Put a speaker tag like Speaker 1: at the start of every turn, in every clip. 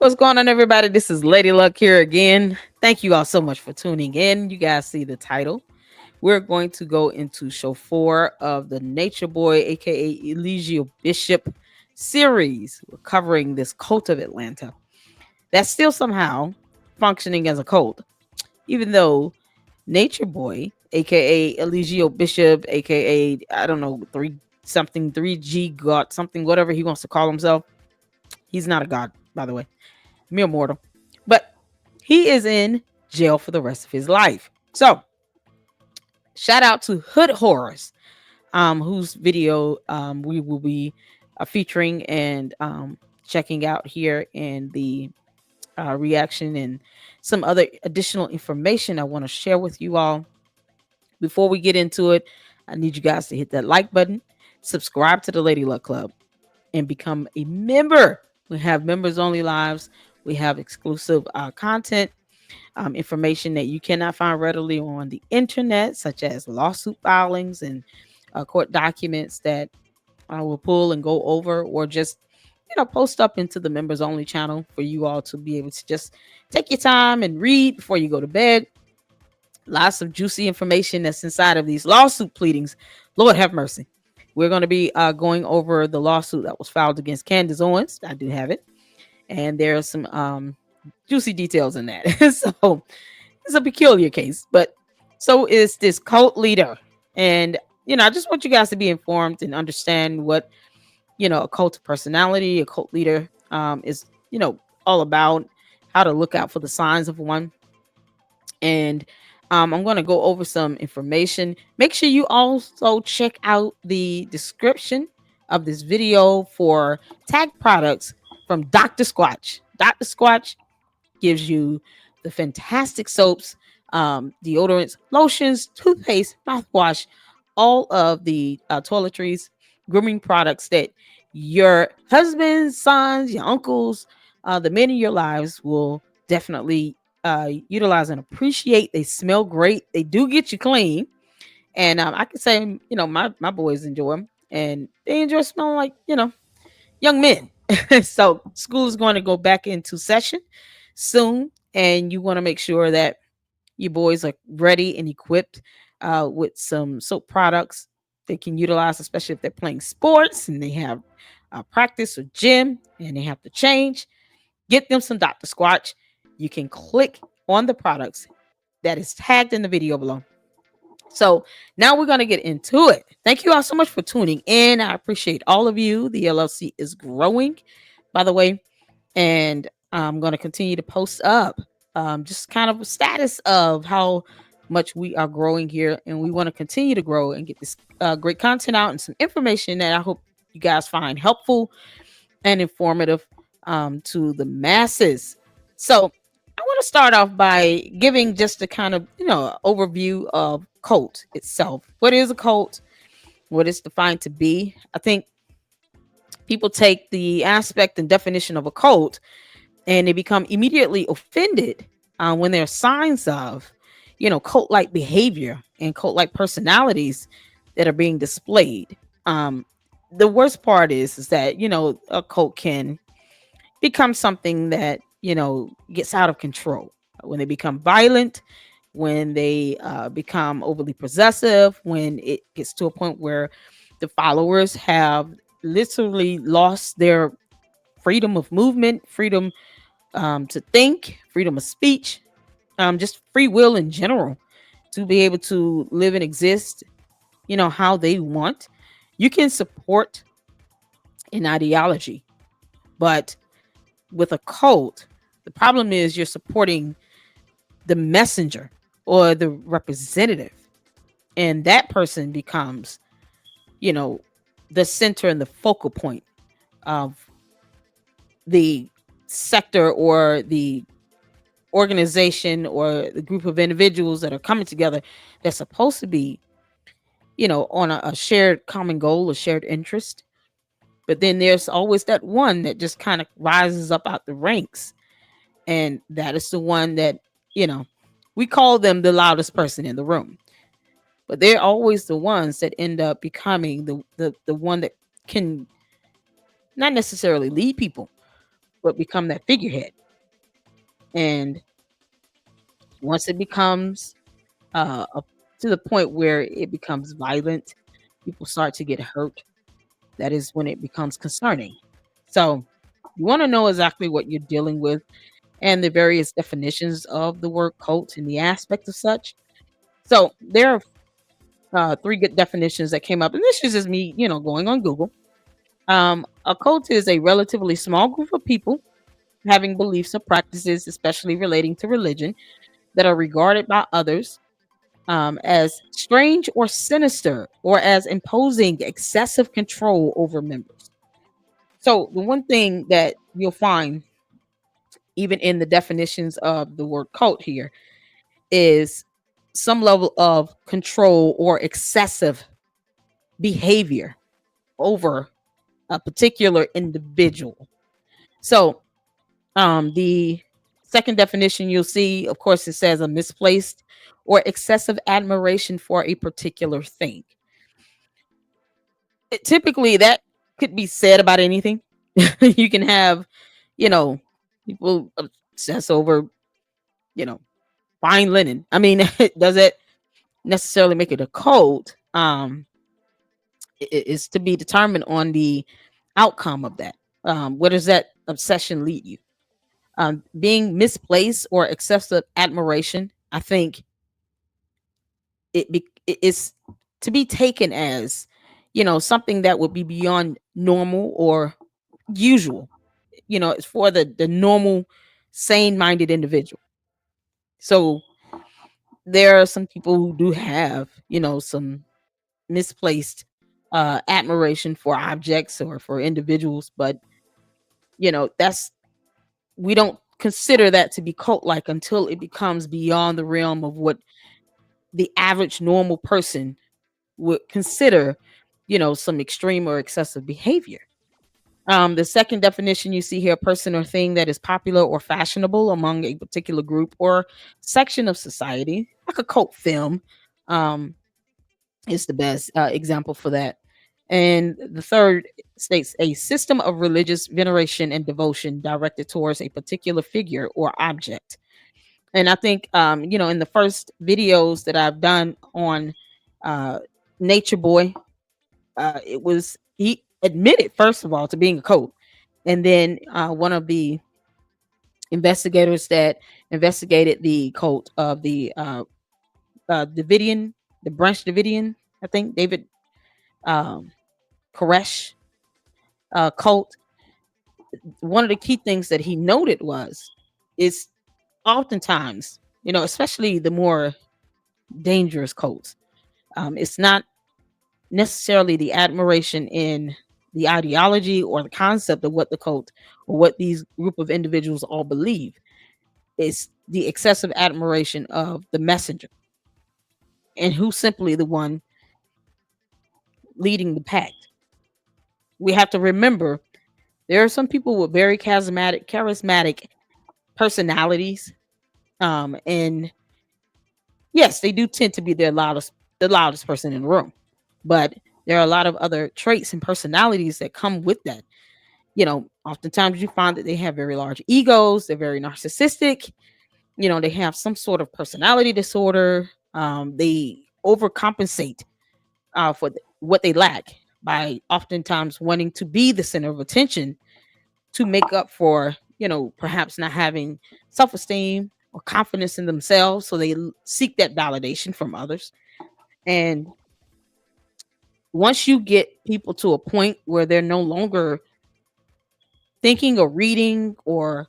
Speaker 1: What's going on, everybody? This is Lady Luck here again. Thank you all so much for tuning in. You guys see the title. We're going to go into show 4 of the Nature Boy, aka Eligio Bishop series. We're covering this cult of Atlanta that's still somehow functioning as a cult, even though Nature Boy, aka Eligio Bishop, aka I don't know, 3G God, something, whatever he wants to call himself. He's not a god, by the way, mere mortal. But he is in jail for the rest of his life. So, shout out to Hood Horrors, whose video we will be featuring and checking out here in the reaction and some other additional information I want to share with you all. Before we get into it, I need you guys to hit that like button, subscribe to the Lady Luck Club, and become a member. We have members only lives. We have exclusive content, information that you cannot find readily on the internet, such as lawsuit filings and court documents that I will pull and go over, or just post up into the members only channel for you all to be able to just take your time and read before you go to bed. Lots of juicy information that's inside of these lawsuit pleadings. Lord have mercy. We're going to be going over the lawsuit that was filed against Candace Owens. I do have it. And there are some juicy details in that. So it's a peculiar case. But so is this cult leader. And, I just want you guys to be informed and understand what, a cult personality, a cult leader is, all about, how to look out for the signs of one. And I'm going to go over some information. Make sure you also check out the description of this video for tag products from Dr. Squatch. Dr. Squatch gives you the fantastic soaps, deodorants, lotions, toothpaste, mouthwash, all of the toiletries, grooming products that your husbands, sons, your uncles, the men in your lives will definitely utilize and appreciate. They smell great. They do get you clean. And I can say, my boys enjoy them, and they enjoy smelling like, young men. So school is going to go back into session soon, and you want to make sure that your boys are ready and equipped with some soap products they can utilize, especially if they're playing sports and they have practice or gym and they have to change. Get them some Dr. Squatch. You can click on the products that is tagged in the video below. So now we're going to get into it. Thank you all so much for tuning in. I appreciate all of you. The LLC is growing, by the way, and I'm going to continue to post up just kind of a status of how much we are growing here, and we want to continue to grow and get this great content out and some information that I hope you guys find helpful and informative to the masses. So I want to start off by giving just a kind of, overview of cult itself. What is a cult? What it's defined to be? I think people take the aspect and definition of a cult and they become immediately offended when there are signs of, cult-like behavior and cult-like personalities that are being displayed. The worst part is that, a cult can become something that, gets out of control when they become violent, when they become overly possessive, when it gets to a point where the followers have literally lost their freedom of movement, freedom to think, freedom of speech, just free will in general to be able to live and exist, how they want. You can support an ideology, but with a cult, the problem is you're supporting the messenger or the representative, and that person becomes, the center and the focal point of the sector or the organization or the group of individuals that are coming together that's supposed to be, on a shared common goal, a shared interest. But then there's always that one that just kind of rises up out the ranks. And that is the one that, we call them the loudest person in the room. But they're always the ones that end up becoming the one that can not necessarily lead people, but become that figurehead. And once it becomes up to the point where it becomes violent, people start to get hurt. That is when it becomes concerning. So you want to know exactly what you're dealing with and the various definitions of the word cult and the aspect of such. So there are three good definitions that came up, and this is just me, going on Google. A cult is a relatively small group of people having beliefs or practices, especially relating to religion, that are regarded by others as strange or sinister, or as imposing excessive control over members. So, the one thing that you'll find, even in the definitions of the word cult here, is some level of control or excessive behavior over a particular individual. So, the second definition you'll see, of course, it says a misplaced or excessive admiration for a particular thing. Typically, that could be said about anything. You can have, you know, people obsess over, you know, fine linen. I mean, does it necessarily make it a cult? Is to be determined on the outcome of that. Where does that obsession lead you? Being misplaced or excessive admiration, I think it is to be taken as, something that would be beyond normal or usual. It's for the normal, sane-minded individual. So there are some people who do have, some misplaced admiration for objects or for individuals, but that's we don't consider that to be cult like until it becomes beyond the realm of what the average normal person would consider, some extreme or excessive behavior. The second definition you see here, a person or thing that is popular or fashionable among a particular group or section of society, like a cult film, um, is the best example for that. And the third states a system of religious veneration and devotion directed towards a particular figure or object. And I think, in the first videos that I've done on uh, Nature Boy, it was he admitted first of all to being a cult, and then one of the investigators that investigated the cult of the Davidian, the Branch Davidian, I think David um, Koresh cult. One of the key things that he noted was is oftentimes, especially the more dangerous cults, it's not necessarily the admiration in the ideology or the concept of what the cult or what these group of individuals all believe. It's the excessive admiration of the messenger and who's simply the one leading the pack. We have to remember there are some people with very charismatic personalities. And yes, they do tend to be the loudest person in the room. But there are a lot of other traits and personalities that come with that. Oftentimes you find that they have very large egos, they're very narcissistic, they have some sort of personality disorder. They overcompensate for what they lack by oftentimes wanting to be the center of attention to make up for, perhaps not having self-esteem or confidence in themselves. So they seek that validation from others. And once you get people to a point where they're no longer thinking or reading or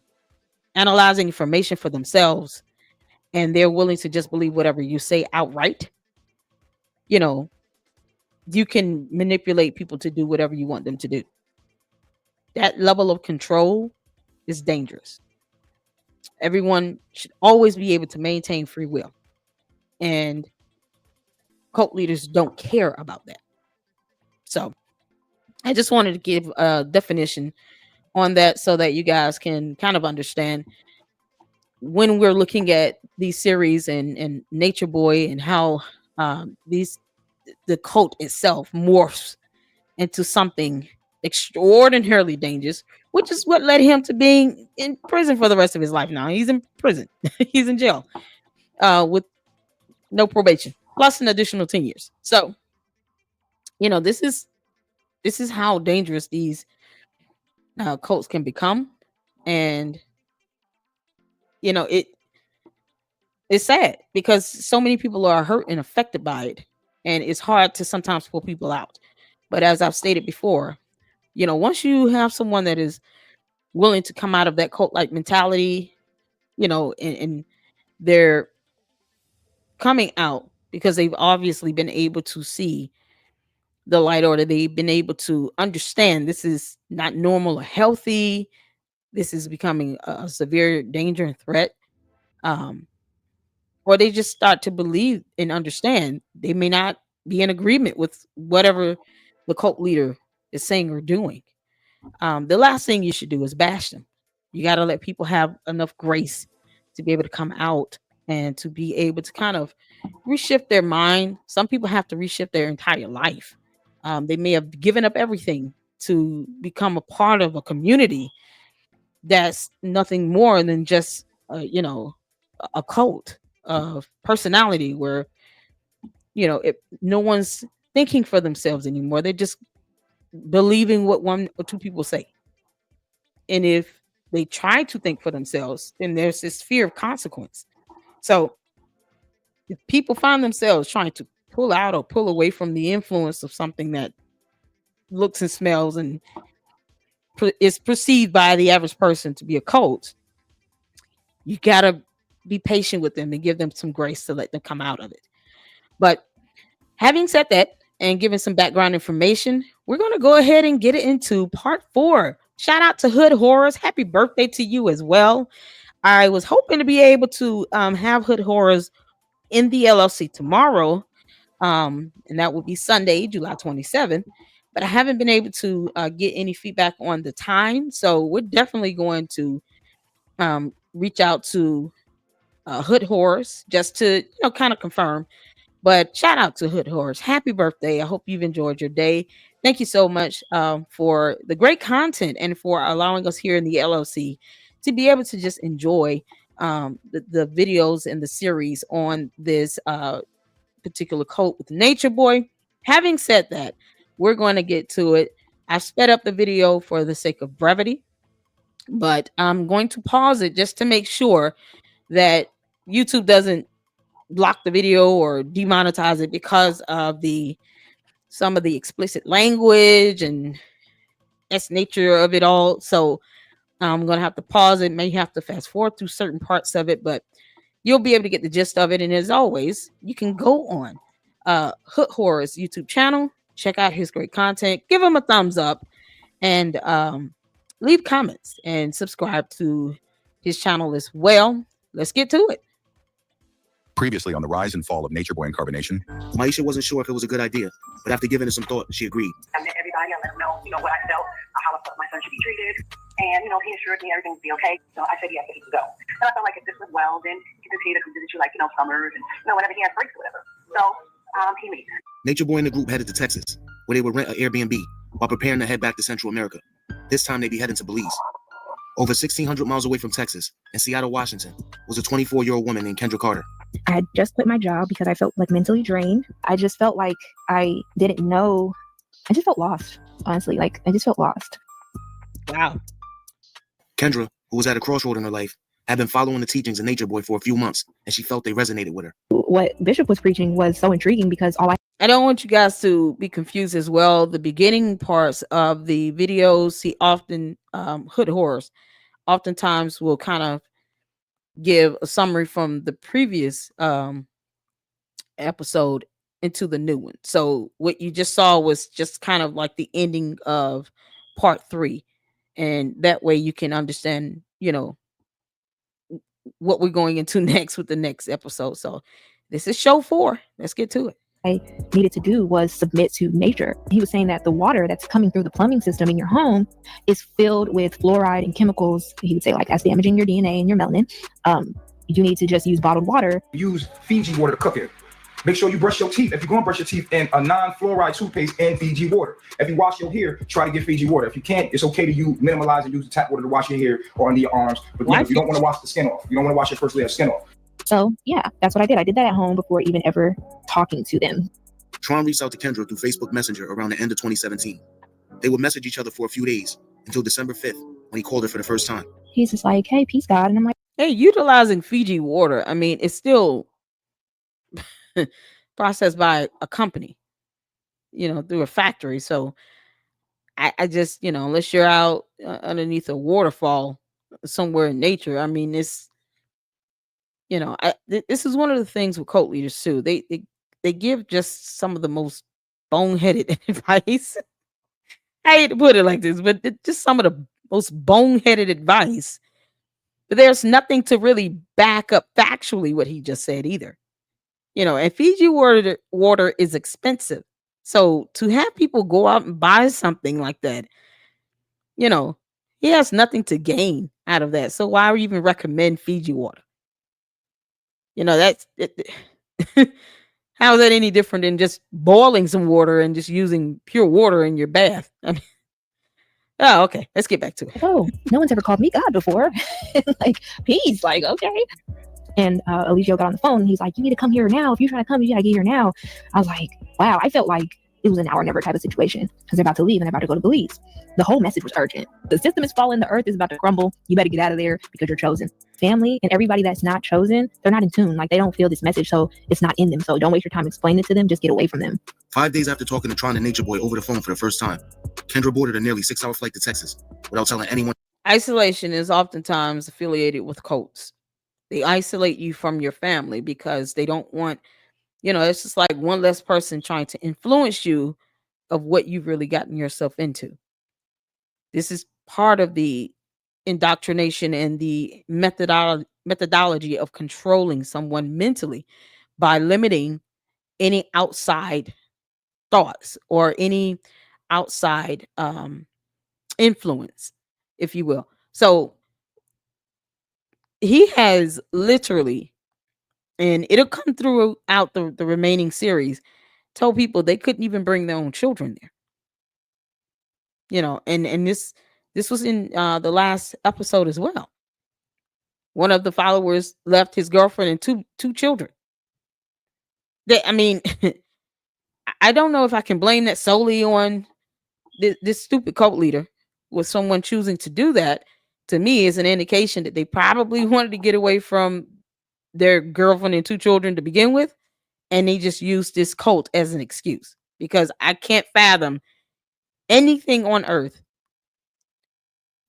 Speaker 1: analyzing information for themselves, and they're willing to just believe whatever you say outright, you know, you can manipulate people to do whatever you want them to do. That level of control is dangerous. Everyone should always be able to maintain free will. And cult leaders don't care about that. So I just wanted to give a definition on that so that you guys can kind of understand when we're looking at these series and Nature Boy and how these the cult itself morphs into something extraordinarily dangerous, which is what led him to being in prison for the rest of his life. Now he's in prison. He's in jail with no probation, plus an additional 10 years. So, this is how dangerous these cults can become. And, it's sad because so many people are hurt and affected by it. And it's hard to sometimes pull people out. But as I've stated before, once you have someone that is willing to come out of that cult like mentality, and they're coming out because they've obviously been able to see the light, or that they've been able to understand this is not normal or healthy. This is becoming a severe danger and threat. Um, or they just start to believe and understand they may not be in agreement with whatever the cult leader is saying or doing. The last thing you should do is bash them. You got to let people have enough grace to be able to come out and to be able to kind of reshift their mind. Some people have to reshift their entire life. They may have given up everything to become a part of a community that's nothing more than just, a cult of personality where, no one's thinking for themselves anymore. They're just believing what one or two people say. And if they try to think for themselves, then there's this fear of consequence. So if people find themselves trying to pull out or pull away from the influence of something that looks and smells and is perceived by the average person to be a cult, you got to be patient with them and give them some grace to let them come out of it. But having said that, and given some background information, we're going to go ahead and get it into part 4. Shout out to Hood Horrors. Happy birthday to you as well. I was hoping to be able to have Hood Horrors in the LLC tomorrow, and that will be Sunday, July 27th. But I haven't been able to get any feedback on the time, so we're definitely going to reach out to Hood Horrors just to kind of confirm. But shout out to Hood Horrors. Happy birthday. I hope you've enjoyed your day. Thank you so much for the great content and for allowing us here in the LLC to be able to just enjoy the videos and the series on this particular cult with Nature Boy. Having said that, we're going to get to it. I've sped up the video for the sake of brevity, but I'm going to pause it just to make sure that YouTube doesn't block the video or demonetize it because of some of the explicit language and that's nature of it all. So I'm gonna have to pause it, may have to fast forward through certain parts of it, but you'll be able to get the gist of it. And as always, you can go on Hood Horror's YouTube channel, check out his great content, give him a thumbs up, and leave comments and subscribe to his channel as well. Let's get to it.
Speaker 2: Previously on the rise and fall of Nature Boy and carbonation,
Speaker 3: Maisha wasn't sure if it was a good idea, but after giving it some thought, she agreed.
Speaker 4: I met everybody. I let them know, what I felt, how I felt my son should be treated. And, he assured me everything would be okay. So I said, yes, he can go. And I felt like if this went well, then he could continue to visit you summers and, whenever he has breaks or whatever. So he leaves.
Speaker 3: Nature Boy and the group headed to Texas, where they would rent an Airbnb while preparing to head back to Central America. This time they'd be heading to Belize. Over 1,600 miles away from Texas, in Seattle, Washington, was a 24-year-old woman named Kendra Carter.
Speaker 5: I had just quit my job because I felt mentally drained. I just felt like I didn't know. I just felt lost, honestly. I just felt lost.
Speaker 1: Wow.
Speaker 3: Kendra, who was at a crossroad in her life, had been following the teachings of Nature Boy for a few months, and she felt they resonated with her.
Speaker 5: What Bishop was preaching was so intriguing because
Speaker 1: I don't want you guys to be confused as well. The beginning parts of the videos, he often, Hood Horrors, oftentimes will kind of give a summary from the previous episode into the new one. So what you just saw was just kind of like the ending of part 3. And that way you can understand, what we're going into next with the next episode. So this is show 4. Let's get to it.
Speaker 5: I needed to do was submit to nature. He was saying that the water that's coming through the plumbing system in your home is filled with fluoride and chemicals. He would say that's damaging your DNA and your melanin. You need to just use bottled water.
Speaker 6: Use Fiji water to cook it. Make sure you brush your teeth. If you're going to brush your teeth in a non-fluoride toothpaste and Fiji water. If you wash your hair, try to get Fiji water. If you can't, it's okay to minimalize and use the tap water to wash your hair or under your arms. But you don't want to wash the skin off. You don't want to wash your first layer of skin off.
Speaker 5: So yeah, that's what I did. I did that at home before even ever talking to them.
Speaker 3: Tron reached out to Kendra through Facebook Messenger around the end of 2017. They would message each other for a few days until December 5th when he called her for the first time.
Speaker 5: He's just like, hey, peace, God. And I'm like,
Speaker 1: hey, utilizing Fiji water, I mean, it's still processed by a company, through a factory. So I just, unless you're out underneath a waterfall somewhere in nature, I mean, this is one of the things with cult leaders too. They give just some of the most boneheaded advice. I hate to put it like this, but just some of the most boneheaded advice. But there's nothing to really back up factually what he just said either. And Fiji water is expensive. So to have people go out and buy something like that, he has nothing to gain out of that. So why even recommend Fiji water? That's it. How is that any different than just boiling some water and just using pure water in your bath? I mean, oh, okay. Let's get back to it.
Speaker 5: Oh, no one's ever called me God before. Like, peace. Like, okay. And Eligio got on the phone. And he's like, you need to come here now. If you're trying to come, you gotta get here now. I was like, wow. I felt like it was an hour never type of situation because they're about to leave and they're about to go to Belize. The whole message was urgent. The system is falling. The earth is about to crumble. You better get out of there because you're chosen. Family and everybody that's not chosen, they're not in tune. Like, they don't feel this message, so it's not in them. So don't waste your time explaining it to them. Just get away from them.
Speaker 3: 5 days after talking to Tron and Nature Boy over the phone for the first time, Kendra boarded a nearly 6-hour flight to Texas without telling anyone.
Speaker 1: Isolation is oftentimes affiliated with cults. They isolate you from your family because they don't want, it's just like one less person trying to influence you of what you've really gotten yourself into. This is part of the indoctrination and the methodology of controlling someone mentally by limiting any outside thoughts or any outside influence, if you will. So he has literally, and it'll come throughout the remaining series, told people they couldn't even bring their own children there. And this was in the last episode as well. One of the followers left his girlfriend and two children. I mean, I don't know if I can blame that solely on this stupid cult leader. With someone choosing to do that, to me, is an indication that they probably wanted to get away from their girlfriend and two children to begin with, and they just used this cult as an excuse. Because I can't fathom anything on earth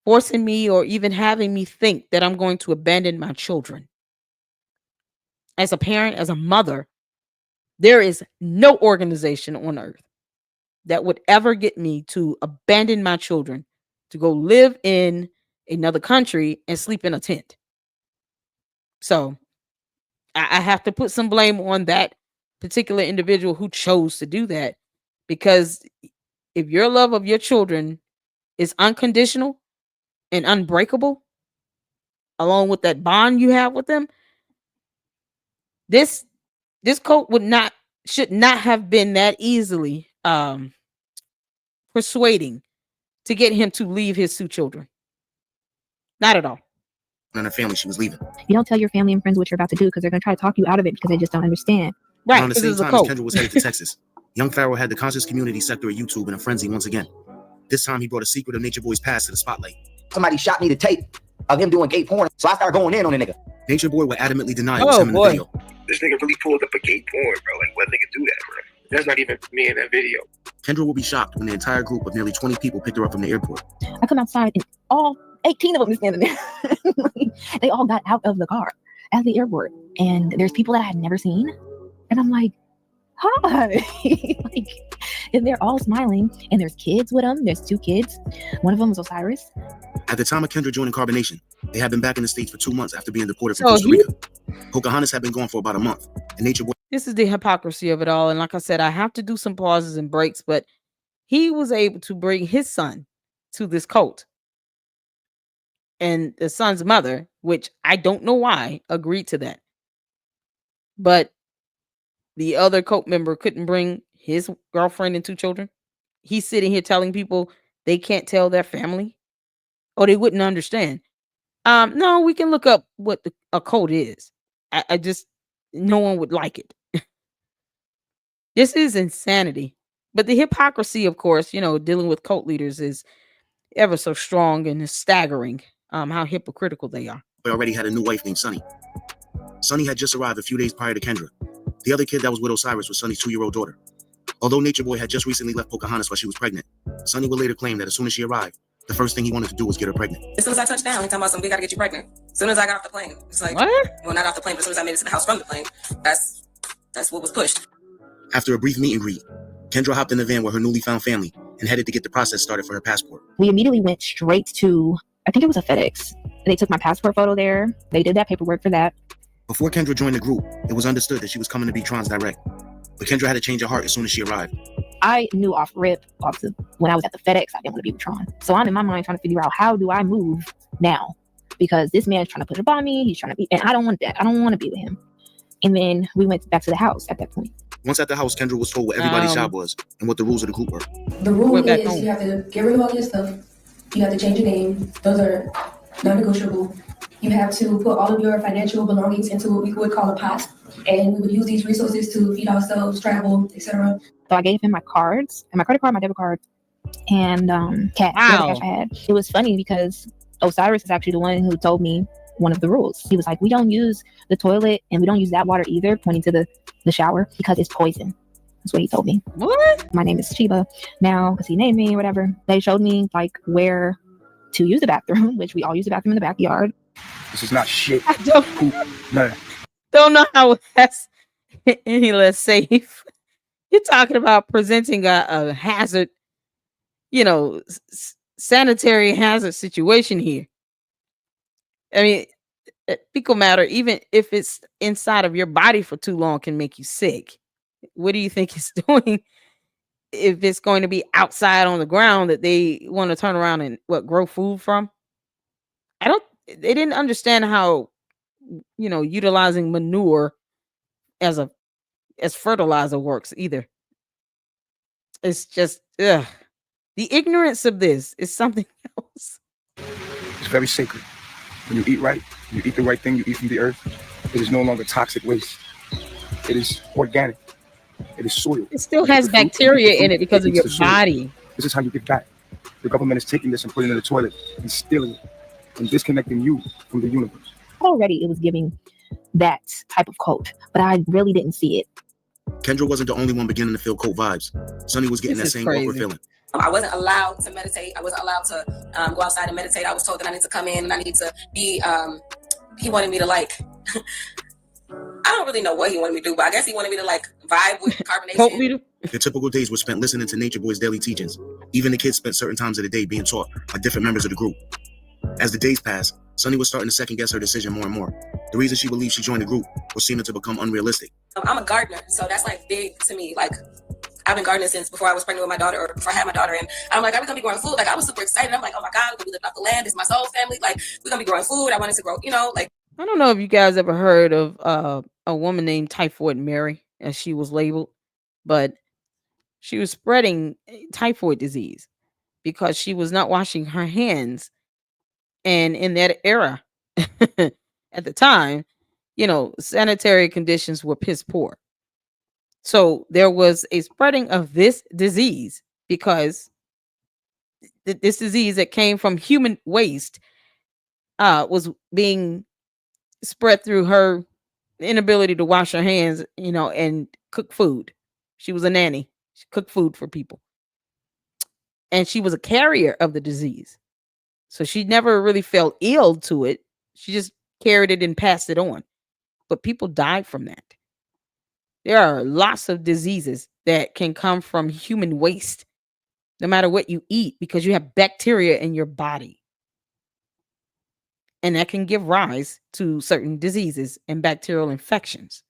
Speaker 1: forcing me or even having me think that I'm going to abandon my children. As a parent, as a mother, there is no organization on earth that would ever get me to abandon my children to go live in another country and sleep in a tent. So I have to put some blame on that particular individual who chose to do that, because if your love of your children is unconditional and unbreakable, along with that bond you have with them, this cult should not have been that easily persuading to get him to leave his two children. Not at all.
Speaker 3: And her family, she was leaving.
Speaker 5: You don't tell your family and friends what you're about to do because they're going to try to talk you out of it because they just don't understand.
Speaker 1: Right.
Speaker 3: Around the same time as Kendra was headed to Texas, Young Pharaoh had the conscious community sector of YouTube in a frenzy once again. This time, he brought a secret of Nature Boy's past to the spotlight.
Speaker 7: Somebody shot me the tape of him doing gay porn, so I started going in on the nigga.
Speaker 3: Nature Boy would adamantly deny it was him in the video.
Speaker 8: This nigga really pulled up a gay porn, bro. Like, what nigga do that, bro? That's not even me in that video.
Speaker 3: Kendra will be shocked when the entire group of nearly 20 people picked her up from the airport.
Speaker 5: I come outside and all 18 of them is standing there. They all got out of the car at the airport. And there's people that I had never seen. And I'm like, hi. Like, and they're all smiling. And there's kids with them. There's 2 kids. One of them was Osiris.
Speaker 3: At the time of Kendra joining Carbonation, they had been back in the States for 2 months after being deported from Costa Rica. Pocahontas had been gone for about a month. And Nature Boy...
Speaker 1: This is the hypocrisy of it all. And like I said, I have to do some pauses and breaks, but he was able to bring his son to this cult. And the son's mother, which I don't know why, agreed to that. But the other cult member couldn't bring his girlfriend and 2 children. He's sitting here telling people they can't tell their family or they wouldn't understand. No, we can look up what a cult is. I just, no one would like it. This is insanity. But the hypocrisy, of course, dealing with cult leaders is ever so strong and it's staggering how hypocritical they are.
Speaker 3: Boy already had a new wife named Sunny. Sunny had just arrived a few days prior to Kendra. The other kid that was with Osiris was Sunny's 2-year-old daughter. Although Nature Boy had just recently left Pocahontas while she was pregnant, Sunny would later claim that as soon as she arrived, the first thing he wanted to do was get her pregnant.
Speaker 9: As soon as I touched down, he talking about something, we gotta get you pregnant. As soon as I got off the plane, it's like,
Speaker 1: what?
Speaker 9: Well, not off the plane, but as soon as I made it to the house from the plane, that's what was pushed.
Speaker 3: After a brief meet and greet, Kendra hopped in the van with her newly found family and headed to get the process started for her passport.
Speaker 5: We immediately went straight to, I think it was a FedEx. They took my passport photo there. They did that paperwork for that.
Speaker 3: Before Kendra joined the group, it was understood that she was coming to be Tron's direct. But Kendra had a change of heart as soon as she arrived.
Speaker 5: I knew when I was at the FedEx, I didn't want to be with Tron. So I'm in my mind trying to figure out, how do I move now? Because this man's trying to push up on me. He's trying to be, and I don't want that. I don't want to be with him. And then we went back to the house at that point.
Speaker 3: Once at the house, Kendra was told what everybody's job was and what the rules of the group were.
Speaker 10: The rule is you have to get rid of all your stuff. You have to change your name. Those are non-negotiable. You have to put all of your financial belongings into what we would call a pot. And we would use these resources to feed ourselves, travel, etc.
Speaker 5: So I gave him my cards, and my credit card, my debit card, and cash.
Speaker 1: Wow.
Speaker 5: Cash I had. It was funny because Osiris is actually the one who told me one of the rules. He was like, we don't use the toilet and we don't use that water either, pointing to the shower, because it's poison. That's what he told me.
Speaker 1: What?
Speaker 5: My name is Chiba now, because he named me or whatever. They showed me like where to use the bathroom, which we all use the bathroom in the backyard.
Speaker 6: This is not shit.
Speaker 1: I
Speaker 6: No.
Speaker 1: don't know how that's any less safe. You're talking about presenting a hazard, sanitary hazard situation here. I mean, fecal matter, even if it's inside of your body for too long, can make you sick. What do you think it's doing if it's going to be outside on the ground that they want to turn around and grow food from? They didn't understand how, utilizing manure as fertilizer works either. It's just, the ignorance of this is something else.
Speaker 6: It's very sacred. When you eat right, you eat the right thing, you eat from the earth. It is no longer toxic waste. It is organic. It is soil.
Speaker 1: It still has bacteria in it because of your body.
Speaker 6: This is how you get back. The government is taking this and putting it in the toilet and stealing it and disconnecting you from the universe.
Speaker 5: Already it was giving that type of cult, but I really didn't see it.
Speaker 3: Kendra wasn't the only one beginning to feel cult vibes. Sunny was getting that same awkward feeling.
Speaker 9: I wasn't allowed to meditate. I wasn't allowed to go outside and meditate. I was told that I need to come in and I need to be, he wanted me to I don't really know what he wanted me to do, but I guess he wanted me to vibe with carbonation.
Speaker 3: The typical days were spent listening to Nature Boy's daily teachings. Even the kids spent certain times of the day being taught by different members of the group. As the days passed, Sunny was starting to second guess her decision more and more. The reason she believed she joined the group was seeming to become unrealistic.
Speaker 9: I'm a gardener, so that's big to me. I've been gardening since before I was pregnant with my daughter, or before I had my daughter, and I'm I'm gonna be growing food. I was super excited. I'm oh my God, we're gonna be living off the land. It's my soul family. We're gonna be growing food. I wanted to grow,
Speaker 1: I don't know if you guys ever heard of a woman named Typhoid Mary, as she was labeled, but she was spreading typhoid disease because she was not washing her hands. And in that era, at the time, sanitary conditions were piss poor. So there was a spreading of this disease because this disease that came from human waste was being spread through her inability to wash her hands, and cook food. She was a nanny. She cooked food for people. And she was a carrier of the disease. So she never really fell ill to it. She just carried it and passed it on. But people died from that. There are lots of diseases that can come from human waste, no matter what you eat, because you have bacteria in your body. And that can give rise to certain diseases and bacterial infections.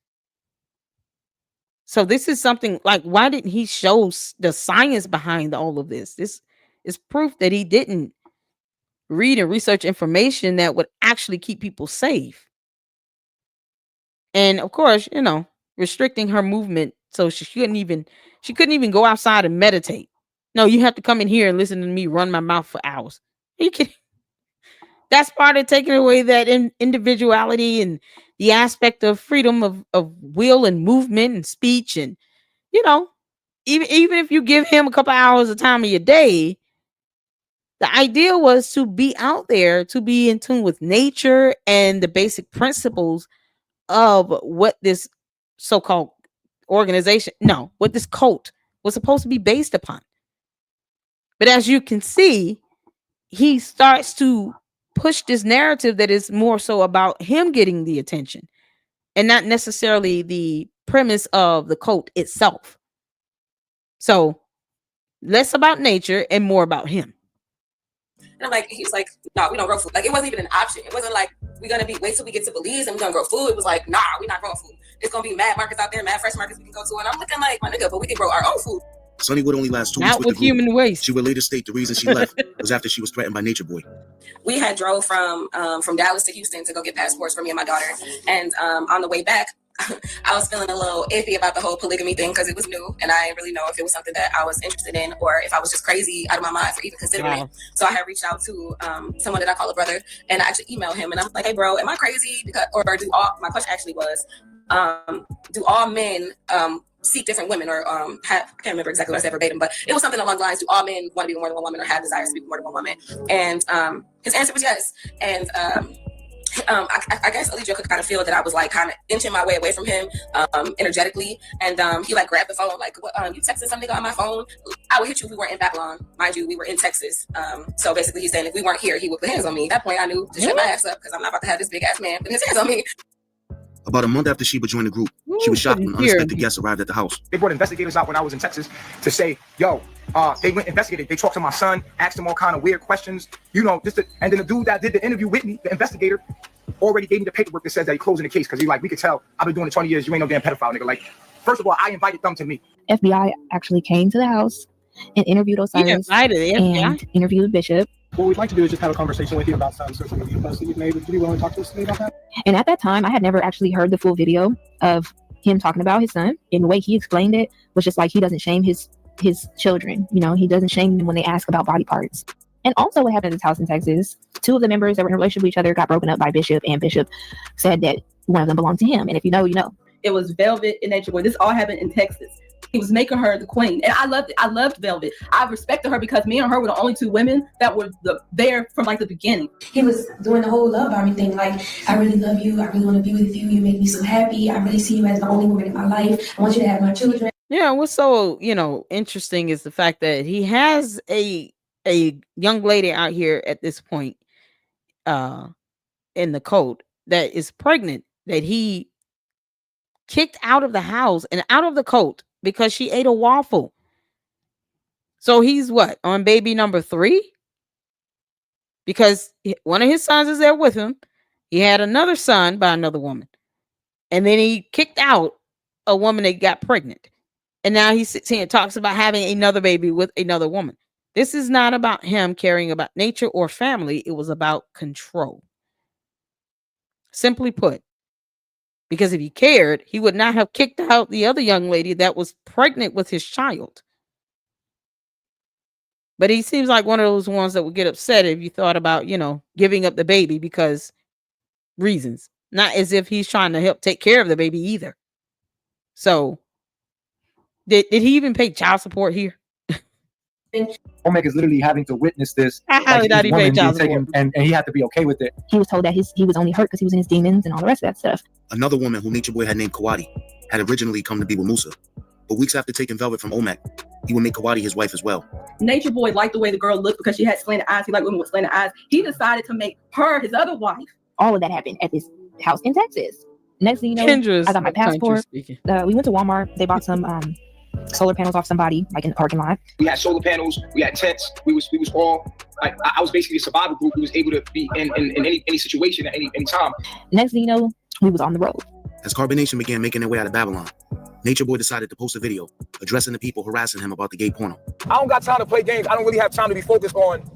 Speaker 1: So this is something why didn't he show the science behind all of this? This is proof that he didn't read and research information that would actually keep people safe. And of course, restricting her movement so she couldn't even go outside and meditate. No, you have to come in here and listen to me run my mouth for hours. You can. That's part of taking away that individuality and the aspect of freedom of will and movement and speech. And you know, even if you give him a couple hours of time of your day, the idea was to be out there, to be in tune with nature and the basic principles of what this so-called what this cult was supposed to be based upon. But as you can see, he starts to push this narrative that is more so about him getting the attention and not necessarily the premise of the cult itself. So less about nature and more about him.
Speaker 9: And I'm like, he was like, no, we don't grow food. Like, it wasn't even an option. It wasn't like, we're going to wait till we get to Belize and we're going to grow food. It was like, nah, we're not growing food. It's going to be mad markets out there, mad fresh markets we can go to. And I'm looking like, my nigga, but we can grow our own food.
Speaker 3: Sunny would only last 2 weeks
Speaker 1: Not with
Speaker 3: the group.
Speaker 1: human waste.
Speaker 3: She would later state the reason she left was after she was threatened by Nature Boy.
Speaker 9: We had drove from Dallas to Houston to go get passports for me and my daughter. And on the way back, I was feeling a little iffy about the whole polygamy thing because it was new and I didn't really know if it was something that I was interested in or if I was just crazy out of my mind for even considering it. So I had reached out to someone that I call a brother and I actually emailed him and I was like, hey bro, am I crazy? My question actually was, do all men seek different women or I can't remember exactly what I said verbatim, but it was something along the lines, do all men want to be with more than one woman or have desires to be with more than one woman? And his answer was yes. And I guess Eligio could kind of feel that I was like kind of inching my way away from him energetically, and he like grabbed the phone like, what, you texting something on my phone? I would hit you if we weren't in Babylon. Mind you, we were in Texas. So basically he's saying if we weren't here, he would put hands on me. At that point I knew to shut my ass up because I'm not about to have this big ass man putting his hands on me.
Speaker 3: About a month after Sheba joined the group, she was shocked when unexpected guests arrived at the house.
Speaker 6: They brought investigators out when I was in Texas to say, yo, they went investigated. They talked to my son, asked him all kind of weird questions, you know, and then the dude that did the interview with me, the investigator, already gave me the paperwork that says that he closing the case because he's like, we could tell I've been doing it 20 years. You ain't no damn pedophile, nigga. Like, first of all, I invited them to me.
Speaker 5: FBI actually came to the house and interviewed Osiris and interviewed Bishop.
Speaker 11: What we'd like to do is just have a conversation with you about some social media posts that you've made. Would you be willing to talk to us today about that?
Speaker 5: And at that time, I had never actually heard the full video of him talking about his son. And the way he explained it was just like he doesn't shame his children. You know, he doesn't shame them when they ask about body parts. And also what happened at his house in Texas, 2 of the members that were in a relationship with each other got broken up by Bishop, and Bishop said that one of them belonged to him. And if you know, you know.
Speaker 12: It was Velvet and Nature Boy. This all happened in Texas. He was making her the queen. And I loved it. I loved Velvet. I respected her because me and her were the only 2 women that were there from like the beginning.
Speaker 10: He was doing the whole love bombing thing. Like, I really love you. I really want to be with you. You make me so happy. I really see you as the only woman in my life. I want you to have my children.
Speaker 1: Yeah, what's so, interesting is the fact that he has a young lady out here at this point in the code that is pregnant, that he kicked out of the house and out of the cult because she ate a waffle. So he's what, on baby number 3? Because one of his sons is there with him. He had another son by another woman. And then he kicked out a woman that got pregnant. And now he sits here and talks about having another baby with another woman. This is not about him caring about nature or family. It was about control. Simply put. Because if he cared, he would not have kicked out the other young lady that was pregnant with his child. But he seems like one of those ones that would get upset if you thought about, giving up the baby because reasons. Not as if he's trying to help take care of the baby either. So, did he even pay child support here?
Speaker 11: Omek is literally having to witness this.
Speaker 1: I highly doubt he paid child support.
Speaker 11: And he had to be okay with it.
Speaker 5: He was told that he was only hurt because he was in his demons and all the rest of that stuff.
Speaker 3: Another woman who Nature Boy had named Kawadi had originally come to be with Musa. But weeks after taking Velvet from Omek, he would make Kawadi his wife as well.
Speaker 12: Nature Boy liked the way the girl looked because she had slanted eyes. He liked women with slanted eyes. He decided to make her his other wife.
Speaker 5: All of that happened at this house in Texas. Next thing you know, I got my passport. We went to Walmart. They bought some solar panels off somebody, like in the parking lot.
Speaker 6: We had solar panels. We had tents. We was all like, I was basically a survival group who was able to be in any situation at any time.
Speaker 5: Next thing you know, we was on the road.
Speaker 3: As Carbonation began making their way out of Babylon, Nature Boy decided to post a video addressing the people harassing him about the gay porno.
Speaker 6: I don't got time to play games. I don't really have time to be focused on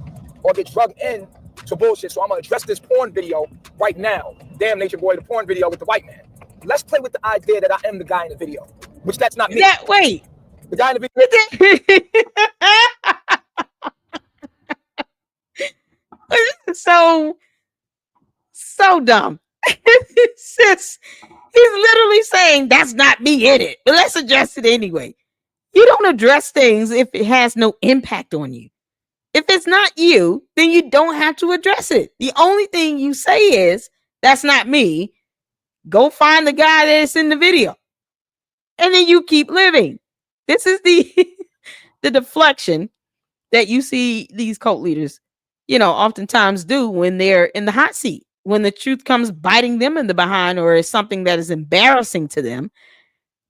Speaker 6: or get drugged in to bullshit. So I'm gonna address this porn video right now. Damn, Nature Boy, the porn video with the white man. Let's play with the idea that I am the guy in the video, which that's not me.
Speaker 1: Wait.
Speaker 6: The guy in the video.
Speaker 1: so dumb. He's literally saying that's not me in it, but let's address it anyway. You don't address things if it has no impact on you. If it's not you, then you don't have to address it. The only thing you say is, that's not me. Go find the guy that's in the video. And then you keep living. This is the the deflection that you see these cult leaders, oftentimes do when they're in the hot seat. When the truth comes biting them in the behind or is something that is embarrassing to them,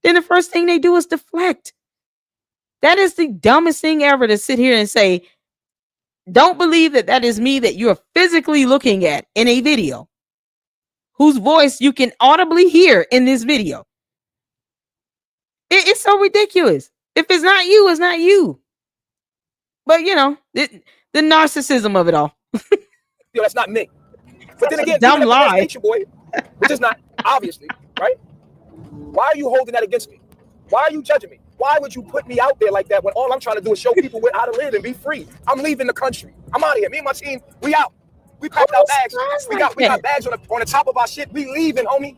Speaker 1: then the first thing they do is deflect. That is the dumbest thing ever, to sit here and say, don't believe that is me that you're physically looking at in a video, whose voice you can audibly hear in this video. It's so ridiculous. If it's not you, it's not you. But, the narcissism of it all.
Speaker 6: That's not me. But then again,
Speaker 1: dumb lie.
Speaker 6: Nature Boy, which is not, obviously, right? Why are you holding that against me? Why are you judging me? Why would you put me out there like that when all I'm trying to do is show people how to live and be free? I'm leaving the country. I'm out of here. Me and my team, we out. We packed our bags. We got bags on the top of our shit. We leaving, homie.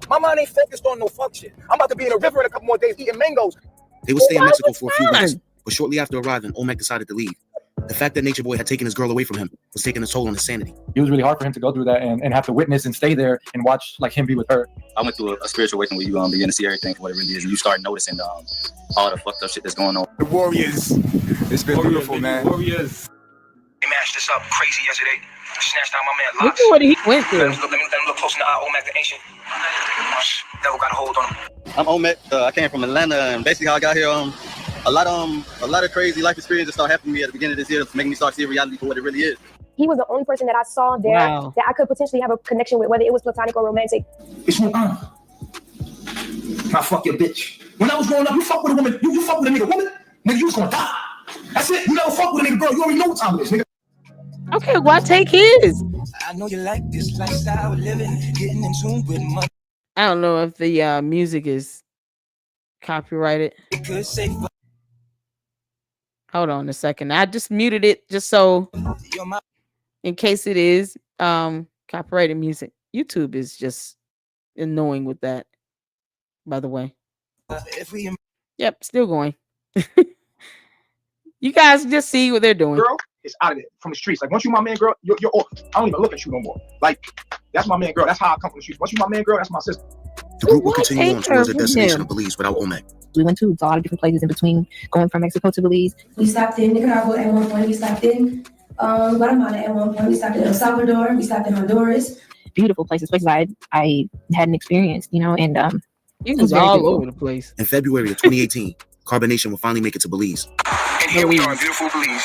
Speaker 6: My mind ain't focused on no fuck shit. I'm about to be in a river in a couple more days eating mangoes.
Speaker 3: They would stay in Mexico for a few weeks, but shortly after arriving, Olmec decided to leave. The fact that Nature Boy had taken his girl away from him was taking a toll on his sanity.
Speaker 13: It was really hard for him to go through that and have to witness and stay there and watch him be with her.
Speaker 2: I went through a spiritual awakening where you begin to see everything for what it really is, and you start noticing all the fucked up shit that's going on.
Speaker 6: The Warriors. It's been beautiful, man.
Speaker 8: Warriors. They mashed this up crazy yesterday. Snatched down my man
Speaker 1: Look
Speaker 8: Locks.
Speaker 1: at what he went through.
Speaker 8: Let me look close in the eye. Olmec the Ancient. Devil got a hold on him.
Speaker 2: I'm Olmec. I came from Atlanta, and basically how I got here, a lot of crazy life experiences started happening to me at the beginning of this year, making me start seeing reality for what it really is.
Speaker 5: He was the only person that I saw there that I could potentially have a connection with, whether it was platonic or romantic.
Speaker 6: It's your honor. Now fuck your bitch. When I was growing up, you fuck with a woman, you fuck with a nigga woman, nigga, you was gonna die. That's it. You never fuck with a nigga girl. You already know what time it is, nigga.
Speaker 1: Okay, why take his?
Speaker 14: I know you like this lifestyle of living, getting in tune with money.
Speaker 1: I don't know if the music is copyrighted. Hold on a second. I just muted it just so in case it is copyrighted music. YouTube is just annoying with that, by the way. Yep, still going. You guys just see what they're doing.
Speaker 6: Girl is out of there from the streets. Like, once you my man, girl, you're off. I don't even look at you no more. Like, that's my man, girl. That's how I come from the streets. Once you my man, girl, that's my sister.
Speaker 3: The group will continue on towards their destination of Belize without Olmec.
Speaker 5: We went to a lot of different places in between, going from Mexico to Belize.
Speaker 10: We stopped in Nicaragua at one point. We stopped in Guatemala at one point. We stopped in El Salvador. We stopped in Honduras.
Speaker 5: Beautiful places I hadn't experienced, and
Speaker 1: it was all over the place.
Speaker 3: In February of 2018, Carbonation will finally make it to Belize.
Speaker 8: And here we are in beautiful Belize.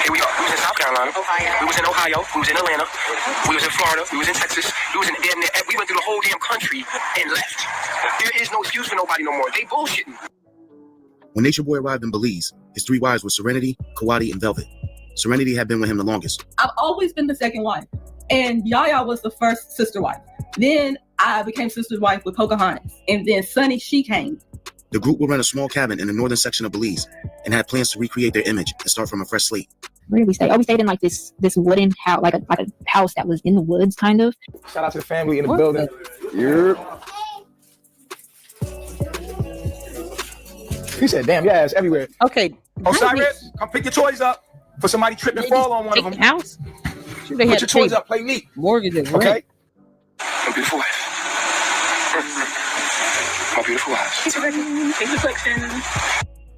Speaker 8: Here we are. We was in South Carolina. We was in Ohio. We was in Atlanta. We was in Florida. We was in Texas. We was in damn near. We went through the whole damn country and left. There is no excuse for nobody no more. They bullshitting.
Speaker 3: When Nature Boy arrived in Belize, his three wives were Serenity, Kawadi, and Velvet. Serenity had been with him the longest.
Speaker 12: I've always been the second wife, and Yaya was the first sister wife. Then I became sister wife with Pocahontas, and then Sunny, she came.
Speaker 3: The group will rent a small cabin in the northern section of Belize and had plans to recreate their image and start from a fresh slate.
Speaker 5: Where did we stay? Oh, we stayed in this wooden house, like a house that was in the woods, kind of.
Speaker 6: Shout out to the family in the building. Yep. He said, damn, yeah, it's everywhere.
Speaker 1: Okay.
Speaker 6: Osiris, come pick your toys up for somebody trip and fall on one of them.
Speaker 1: House?
Speaker 6: Put your toys up, play neat.
Speaker 1: Mortgage is
Speaker 6: okay?
Speaker 1: Rent.
Speaker 8: My beautiful wife. My beautiful wife.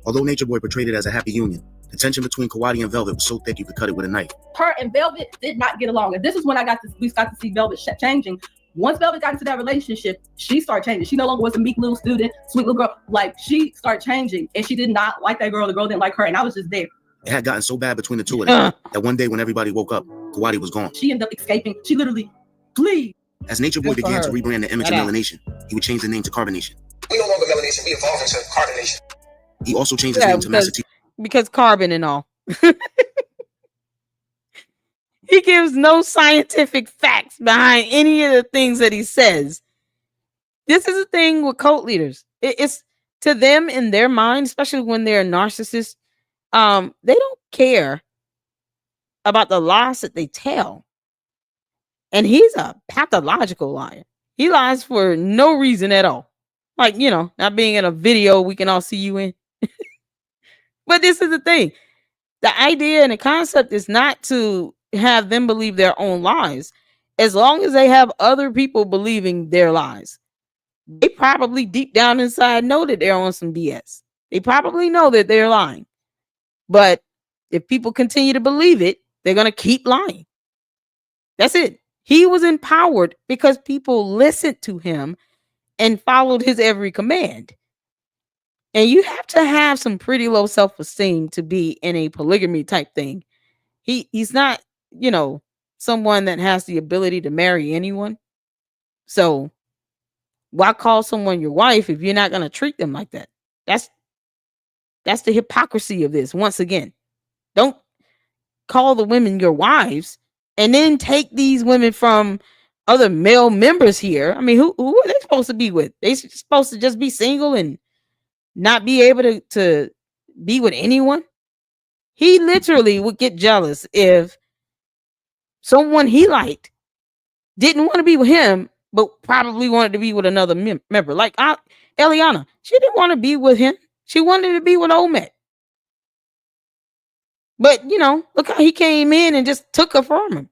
Speaker 3: Although Nature Boy portrayed it as a happy union, the tension between Kawadi and Velvet was so thick you could cut it with a knife.
Speaker 12: Her and Velvet did not get along, and this is when we got to see Velvet changing. Once Velvet got into that relationship, she started changing. She no longer was a meek little student, sweet little girl. Like, she started changing, and she did not like that girl. The girl didn't like her, and I was just there.
Speaker 3: It had gotten so bad between the two of them that one day when everybody woke up, Kawadi was gone.
Speaker 12: She ended up escaping. She literally fled.
Speaker 3: As Nature Boy began to rebrand the image of Melanation, he would change the name to Carbonation.
Speaker 8: We no longer Melanation, we evolved into Carbonation.
Speaker 3: He also changed his name to Master T.
Speaker 1: Because carbon and all. He gives no scientific facts behind any of the things that he says. This is the thing with cult leaders. It's to them in their mind, especially when they're narcissists. They don't care about the lies that they tell. And he's a pathological liar. He lies for no reason at all. Like, not being in a video we can all see you in. But this is the thing. The idea and the concept is not to have them believe their own lies. As long as they have other people believing their lies, they probably deep down inside know that they're on some BS. They probably know that they're lying. But if people continue to believe it, they're going to keep lying. That's it. He was empowered because people listened to him and followed his every command. And you have to have some pretty low self-esteem to be in a polygamy type thing. He's not, someone that has the ability to marry anyone. So why call someone your wife if you're not going to treat them like that? That's the hypocrisy of this. Once again, don't call the women your wives and then take these women from other male members here. I mean, who are they supposed to be with? They supposed to just be single and not be able to be with anyone? He literally would get jealous if someone he liked didn't want to be with him, but probably wanted to be with another member. Like Eliana, she didn't want to be with him. She wanted to be with Omet. But, look how he came in and just took her from him.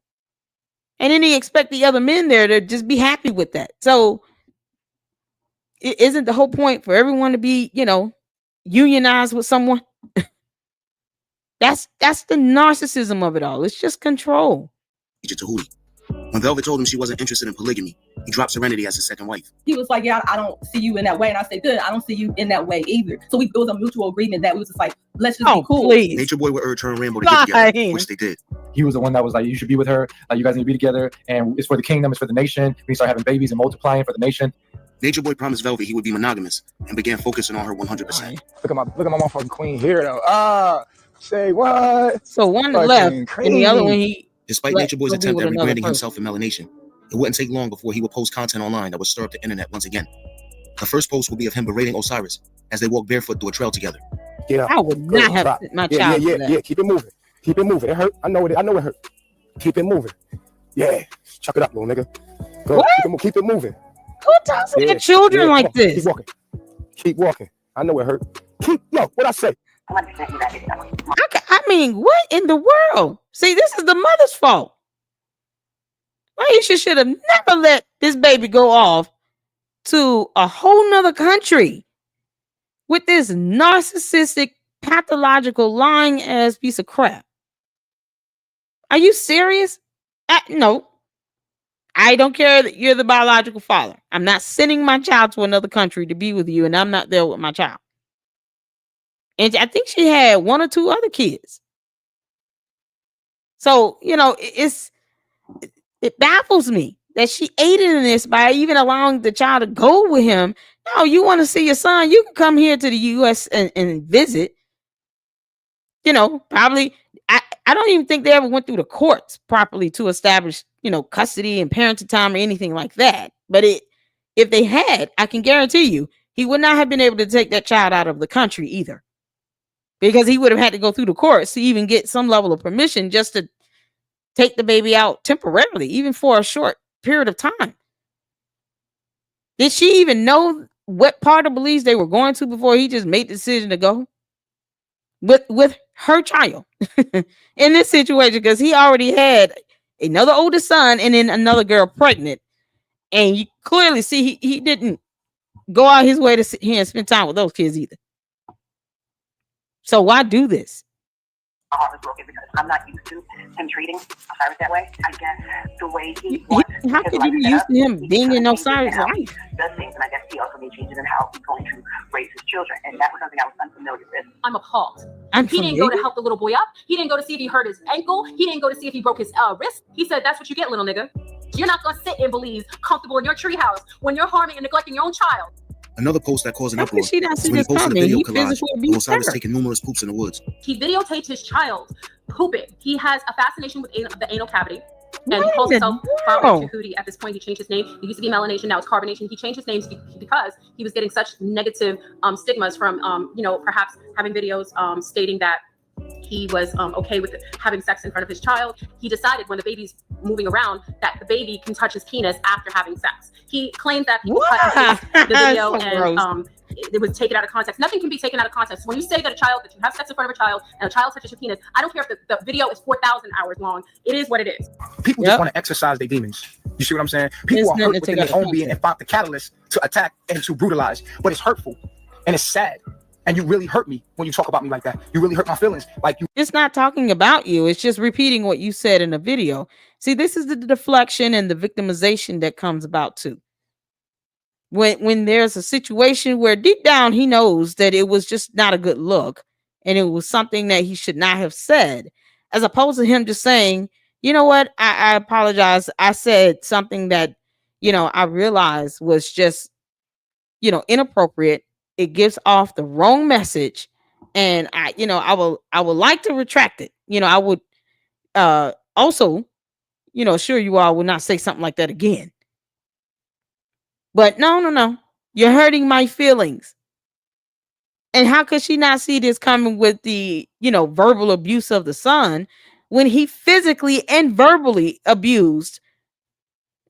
Speaker 1: And then he expect the other men there to just be happy with that. So it isn't the whole point for everyone to be, unionized with someone? That's the narcissism of it all. It's just control.
Speaker 3: When Velvet told him she wasn't interested in polygamy, he dropped Serenity as his second wife.
Speaker 12: He was like, yeah, I don't see you in that way. And I said, good, I don't see you in that way either. So it was a mutual agreement that we was just like, let's just be cool.
Speaker 1: Please.
Speaker 3: Nature Boy would urge her and Rambo to get together, which they did.
Speaker 13: He was the one that was like, you should be with her. Like, you guys need to be together. And it's for the kingdom. It's for the nation. We start having babies and multiplying for the nation.
Speaker 3: Nature Boy promised Velvet he would be monogamous and began focusing on her 100%.
Speaker 6: Look at my motherfucking queen here though. Say what?
Speaker 1: So one left
Speaker 6: crazy.
Speaker 1: and the other one he.
Speaker 3: Despite Nature Boy's attempt at rebranding himself in melanation, it wouldn't take long before he would post content online that would stir up the internet once again. The first post will be of him berating Osiris as they walk barefoot through a trail together.
Speaker 6: Get up.
Speaker 1: I would not have sent my child to that.
Speaker 6: Yeah. Keep it moving. Keep it moving. It hurt. I know it hurt. Keep it moving. Yeah. Chuck it up, little nigga. Go. Keep it moving.
Speaker 1: Who talks to their children like this?
Speaker 6: Keep walking. Keep walking. I know it hurt. What I say?
Speaker 1: I mean, what in the world? See, this is the mother's fault. Aisha should have never let this baby go off to a whole nother country with this narcissistic, pathological, lying ass piece of crap. Are you serious? No. I don't care that you're the biological father. I'm not sending my child to another country to be with you, and I'm not there with my child. And I think she had one or two other kids. So, it baffles me that she aided in this by even allowing the child to go with him. No, you want to see your son, you can come here to the U.S. and visit. Probably, I don't even think they ever went through the courts properly to establish, custody and parenting time or anything like that. But if they had, I can guarantee you, he would not have been able to take that child out of the country either. Because he would have had to go through the courts to even get some level of permission just to take the baby out temporarily, even for a short period of time. Did she even know what part of Belize they were going to before he just made the decision to go with her child in this situation? Because he already had another older son and then another girl pregnant. And you clearly see he didn't go out his way to sit here and spend time with those kids either. So why do this?
Speaker 4: My heart was broken because I'm not used to him treating Osiris that way. I guess the way he wants
Speaker 1: how could you be used to him being in Osiris' life?
Speaker 4: Does things, and I guess he also made changes in how he's going to raise his children, and that was something I was unfamiliar with.
Speaker 15: I'm appalled. He didn't go to help the little boy up. He didn't go to see if he hurt his ankle. He didn't go to see if he broke his wrist. He said, "That's what you get, little nigga. You're not gonna sit in Belize, comfortable in your treehouse, when you're harming and neglecting your own child."
Speaker 3: Another post that caused an uproar was when he posted a video collage of Osiris taking numerous poops in the woods.
Speaker 15: He videotaped his child pooping. He has a fascination with the anal cavity. And he calls
Speaker 1: Wait a
Speaker 15: himself
Speaker 1: minute.
Speaker 15: Father
Speaker 1: No.
Speaker 15: Tahuti. At this point, he changed his name. He used to be Melanation, now it's Carbonation. He changed his name because he was getting such negative stigmas from, perhaps having videos stating that he was okay with having sex in front of his child. He decided when the baby's moving around that the baby can touch his penis after having sex. He claimed that people cut and paste the video
Speaker 1: So
Speaker 15: and
Speaker 1: gross.
Speaker 15: it was taken out of context. Nothing can be taken out of context. When you say that you have sex in front of a child and a child touches your penis, I don't care if the video is 4,000 hours long. It is what it is.
Speaker 6: People just want to exercise their demons. You see what I'm saying? People are hurt within their own being and find the catalyst to attack and to brutalize. But it's hurtful and it's sad. And you really hurt me when you talk about me like that. You really hurt my feelings. Like you.
Speaker 1: It's not talking about you. It's just repeating what you said in the video. See, this is the deflection and the victimization that comes about too. When there's a situation where deep down he knows that it was just not a good look and it was something that he should not have said, as opposed to him just saying, you know what, I apologize. I said something that, I realized was just, inappropriate. It gives off the wrong message. And I would like to retract it. I would also, assure you all will not say something like that again. But no. You're hurting my feelings. And how could she not see this coming with the, verbal abuse of the son when he physically and verbally abused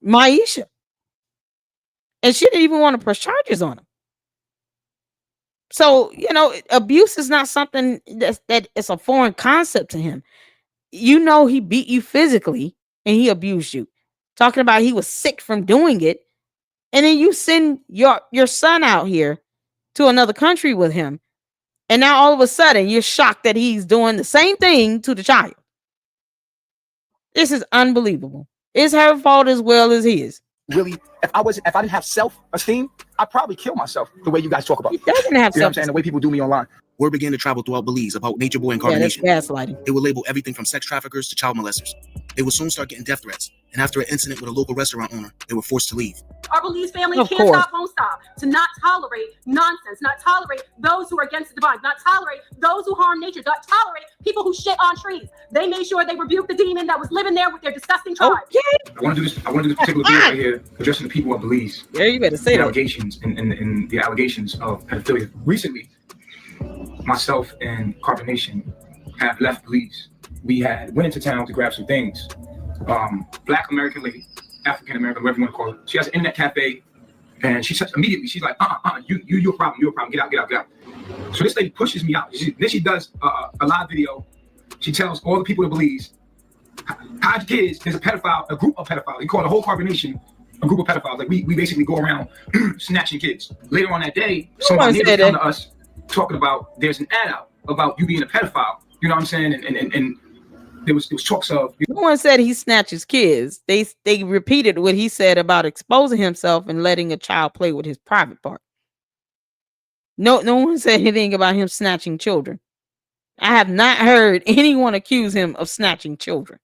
Speaker 1: Maisha? And she didn't even want to press charges on him. So, abuse is not something that it's a foreign concept to him. He beat you physically and he abused you. Talking about he was sick from doing it. And then you send your son out here to another country with him. And now all of a sudden you're shocked that he's doing the same thing to the child. This is unbelievable. It's her fault as well as his.
Speaker 6: Really, if I didn't have self-esteem, I'd probably kill myself the way you guys talk about.
Speaker 1: He doesn't have
Speaker 6: you know what I'm saying? The way people do me online.
Speaker 3: Word began to travel throughout Belize about Nature Boy and
Speaker 1: Yeah, that's
Speaker 3: Carbonation.
Speaker 1: gaslighting.
Speaker 3: They would label everything from sex traffickers to child molesters. They would soon start getting death threats. And after an incident with a local restaurant owner, they were forced to leave.
Speaker 15: Our Belize family
Speaker 1: Of
Speaker 15: can't
Speaker 1: course.
Speaker 15: stop, won't stop to not tolerate nonsense, not tolerate those who are against the divine, not tolerate those who harm nature, not tolerate people who shit on trees. They made sure they rebuked the demon that was living there with their disgusting tribe.
Speaker 6: I want to do this particular video right here, addressing the people of Belize.
Speaker 1: Yeah, you better say
Speaker 6: the
Speaker 1: that.
Speaker 6: allegations and the allegations of pedophilia. Recently, myself and Carbonation have left Belize. We went into town to grab some things. Black American lady, African American, whatever you want to call it. She has an internet cafe, and she says immediately, she's like, you're a problem, get out. So this lady pushes me out. Then she does a live video. She tells all the people in Belize, hide your kids, there's a pedophile, a group of pedophiles. You call the whole Carbonation a group of pedophiles. Like we basically go around snatching kids. Later on that day, some of our neighbors come to us talking about there's an ad out about you being a pedophile. You know what I'm saying? And there was talks of.
Speaker 1: No one said he snatches kids. They repeated what he said about exposing himself and letting a child play with his private part. No one said anything about him snatching children. I have not heard anyone accuse him of snatching children.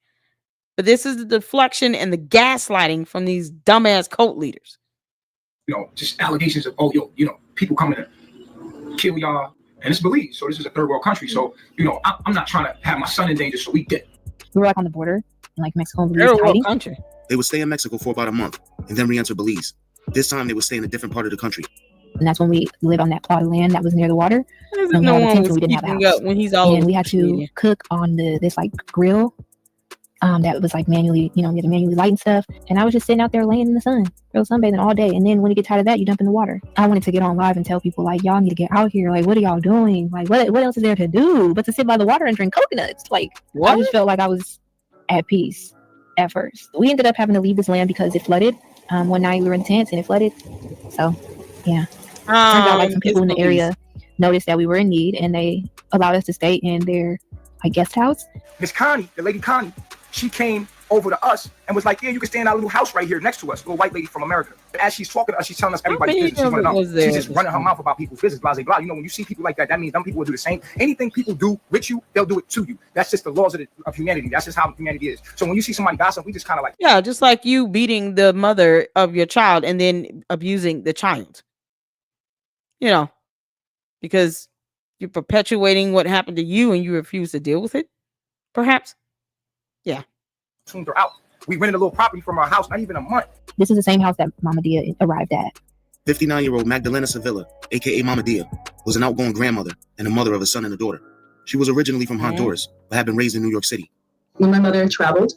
Speaker 1: But this is the deflection and the gaslighting from these dumbass cult leaders.
Speaker 6: Just allegations of, people coming to kill y'all. And it's Belize. So this is a third world country. So, I'm not trying to have my son in danger. So we did.
Speaker 5: We were on the border, in Mexico and Belize hiding.
Speaker 1: Country.
Speaker 3: They would stay in Mexico for about a month and then re-enter Belize. This time they would stay in a different part of the country.
Speaker 5: And that's when we lived on that plot of land that was near the water. And
Speaker 1: No
Speaker 5: we had a
Speaker 1: one
Speaker 5: tent,
Speaker 1: was
Speaker 5: and we didn't have a
Speaker 1: keeping
Speaker 5: house.
Speaker 1: up when he's all
Speaker 5: and we had to cook on this grill that was manually, you had to manually light and stuff. And I was just sitting out there laying in the sun, sunbathing all day. And then when you get tired of that, you jump in the water. I wanted to get on live and tell people y'all need to get out here. What are y'all doing? What else is there to do but to sit by the water and drink coconuts? I just felt like I was at peace at first. We ended up having to leave this land because it flooded. One night we were in tents and it flooded. So yeah. Turns out some people in the area noticed that we were in need and they allowed us to stay in their guest house.
Speaker 6: Miss Connie, the lady Connie, she came over to us and was like, yeah, you can stay in our little house right here next to us, little white lady from America. As she's talking to us, she's telling us everybody's business. She's just running her mouth about people's business, blah, blah, blah. When you see people like that, that means some people will do the same. Anything people do with you, they'll do it to you. That's just the laws of humanity. That's just how humanity is. So when you see somebody gossip, we just kind of
Speaker 1: yeah, just like you beating the mother of your child and then abusing the child. Because you're perpetuating what happened to you and you refuse to deal with it, perhaps. Yeah.
Speaker 6: Tuned her out. We rented a little property from our house, not even a month.
Speaker 5: This is the same house that Mama Dia arrived at.
Speaker 3: 59-year-old Magdalena Sevilla, aka Mama Dia, was an outgoing grandmother and a mother of a son and a daughter. She was originally from Honduras, but had been raised in New York City.
Speaker 16: When my mother traveled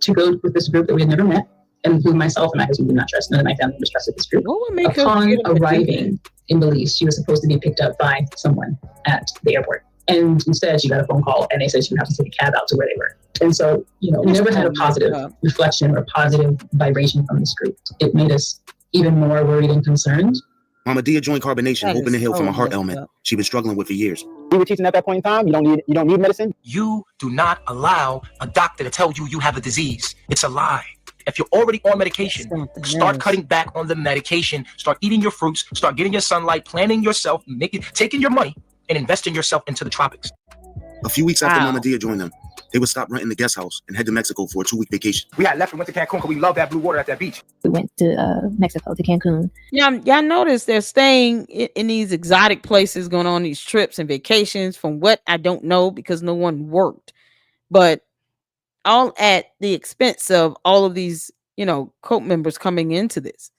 Speaker 16: to go with this group that we had never met, and who myself and my husband did not trust, none of my family members trusted this group. Upon arriving in Belize, she was supposed to be picked up by someone at the airport. And instead, she got a phone call, and they said she would have to take a cab out to where they were. And so, we never had a positive reflection or positive vibration from this group. It made us even more worried and concerned.
Speaker 3: Mama Dia joined Carbonation, hoping to heal from a heart ailment she'd been struggling with for years.
Speaker 17: We were teaching at that point in time, you don't need medicine.
Speaker 8: You do not allow a doctor to tell you have a disease. It's a lie. If you're already on medication, start cutting back on the medication. Start eating your fruits. Start getting your sunlight. Planning yourself. Taking your money and investing yourself into the tropics.
Speaker 3: A few weeks after Mama Dia joined them, they would stop renting the guest house and head to Mexico for a 2-week vacation.
Speaker 6: We had left and went to Cancun because we love that blue water at that beach.
Speaker 5: We went to Mexico, to Cancun.
Speaker 1: Y'all notice they're staying in these exotic places, going on these trips and vacations. From what I don't know, because no one worked, but all at the expense of all of these, cult members coming into this.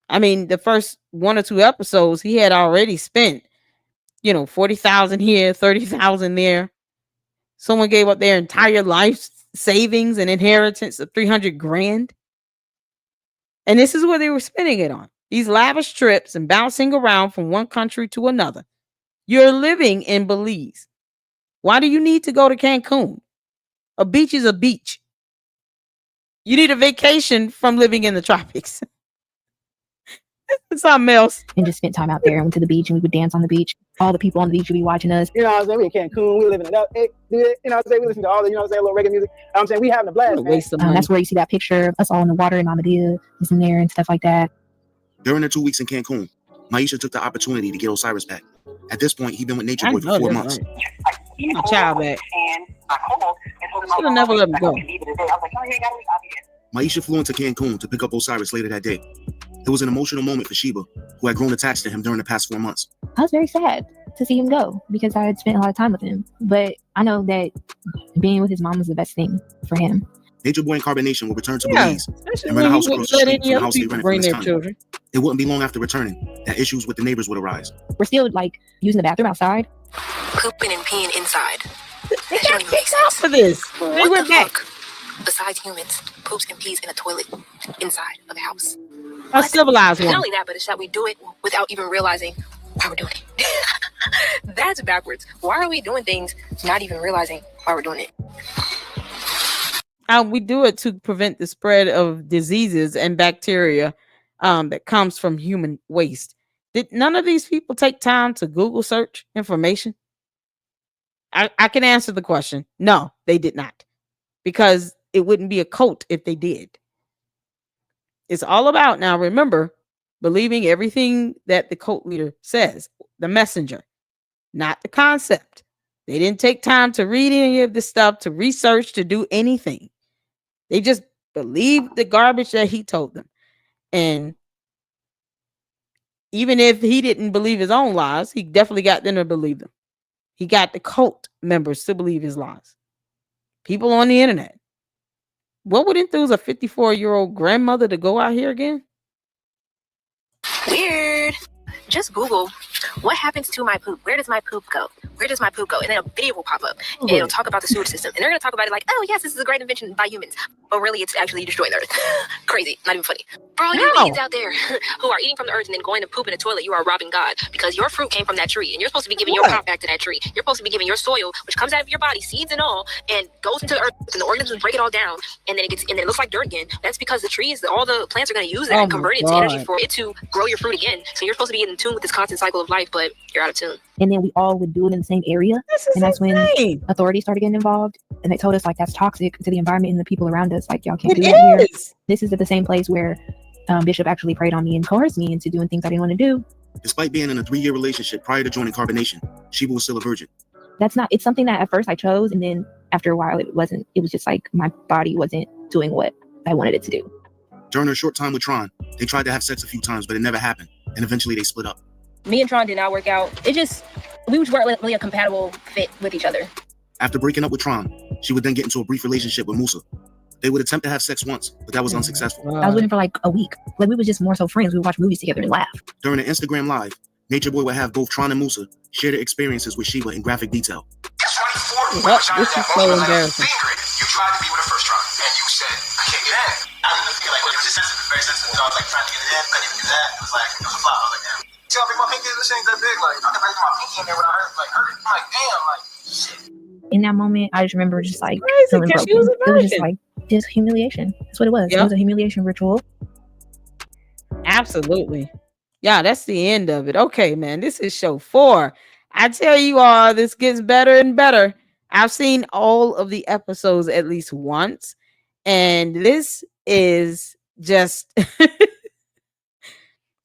Speaker 1: I mean, the first 1 or 2 episodes, he had already spent, 40,000 here, 30,000 there. Someone gave up their entire life savings and inheritance of 300 grand. And this is what they were spending it on. These lavish trips and bouncing around from one country to another. You're living in Belize. Why do you need to go to Cancun? A beach is a beach. You need a vacation from living in the tropics. Something else.
Speaker 5: And just spent time out there. Went to the beach and we would dance on the beach. All the people on the beach would be watching us.
Speaker 17: You know what I'm saying? We in Cancun, we living it up. Hey, you know what I'm saying? We listen to all the, a little reggae music. You know what I'm saying? We having a blast, man.
Speaker 5: That's where you see that picture of us all in the water and Mama Dia is in there and stuff like that.
Speaker 3: During their 2 weeks in Cancun, Maisha took the opportunity to get Osiris back. At this point, he'd been with Nature Boy for 4 months.
Speaker 1: My child back. Should have never let him go.
Speaker 3: Maisha flew into Cancun to pick up Osiris later that day. It was an emotional moment for Sheba, who had grown attached to him during the past 4 months.
Speaker 5: I was very sad to see him go because I had spent a lot of time with him. But I know that being with his mom was the best thing for him.
Speaker 3: Nature Boy and Carbonation will return to Belize and rent a house across the street from the house they rented from his time. It wouldn't be long after returning that issues with the neighbors would arise.
Speaker 5: We're still using the bathroom outside.
Speaker 9: Pooping and peeing inside.
Speaker 1: They got kicked out for this. They went back.
Speaker 9: Besides humans, poops and pees in a toilet inside of the house.
Speaker 1: A civilized one.
Speaker 9: Not only that, but it's that we do it without even realizing why we're doing it. That's backwards. Why are we doing things not even realizing why we're doing it?
Speaker 1: We do it to prevent the spread of diseases and bacteria that comes from human waste. Did none of these people take time to Google search information? I can answer the question. No, they did not. Because it wouldn't be a cult if they did. It's all about, now remember, believing everything that the cult leader says, the messenger, not the concept. They didn't take time to read any of this stuff, to research, to do anything. They just believed the garbage that he told them. And even if he didn't believe his own lies, he definitely got them to believe them. He got the cult members to believe his lies. People on the internet. What would enthuse a 54-year-old grandmother to go out here again?
Speaker 9: Weird. Just Google, what happens to my poop? Where does my poop go? Where does my poop go? And then a video will pop up. And it'll talk about the sewage system. And they're going to talk about it like, oh, yes, this is a great invention by humans. But really, it's actually destroying the earth. Crazy. Not even funny. For all you idiots out there who are eating from the earth and then going to poop in a toilet, you are robbing God. Because your fruit came from that tree. And you're supposed to be giving your crop back to that tree. You're supposed to be giving your soil, which comes out of your body, seeds and all, and goes into the earth. And the organisms break it all down. And then it looks like dirt again. That's because the trees, all the plants are going to use that and convert it into energy for it to grow your fruit again. So you're supposed to be in tune with this constant cycle of life, but you're out of tune.
Speaker 5: And then we all would do it in the same area. And that's when authorities started getting involved. And they told us that's toxic to the environment and the people around us. Y'all can't do that here. This is at the same place where Bishop actually preyed on me and coerced me into doing things I didn't want to do.
Speaker 3: Despite being in a 3-year relationship prior to joining Carbonation, Sheba was still a virgin.
Speaker 5: It's something that at first I chose, and then after a while it was just my body wasn't doing what I wanted it to do.
Speaker 3: During her short time with Tron, they tried to have sex a few times, but it never happened. And eventually they split up.
Speaker 15: Me and Tron did not work out. We just weren't really a compatible fit with each other.
Speaker 3: After breaking up with Tron, she would then get into a brief relationship with Musa. They would attempt to have sex once, but that was unsuccessful.
Speaker 5: I was with him for like a week. Like we was just more so friends. We would watch movies together and laugh.
Speaker 3: During an Instagram live, Nature Boy would have both Tron and Musa share their experiences with Sheba in graphic detail.
Speaker 1: What? This is so embarrassing.
Speaker 8: You tried to be with her first try, and you said, I can't get in. I didn't even feel like, it was just sensitive, very sensitive. So I was like trying to get it in, couldn't even do that. It was a flop. I was like, damn. See how big my pinky is? This ain't that big. Like, I can break my pinky in there when I hurt it. I'm like, damn, like, shit.
Speaker 5: In that moment, I just remember just like feeling
Speaker 1: because
Speaker 5: broken.
Speaker 1: she was a
Speaker 5: It was just
Speaker 1: virgin.
Speaker 5: like just humiliation. That's what it was.
Speaker 1: Yep.
Speaker 5: It was a humiliation ritual.
Speaker 1: Absolutely. Yeah, that's the end of it. Okay, man, this is show 4. I tell you all, this gets better and better. I've seen all of the episodes at least once, and this is just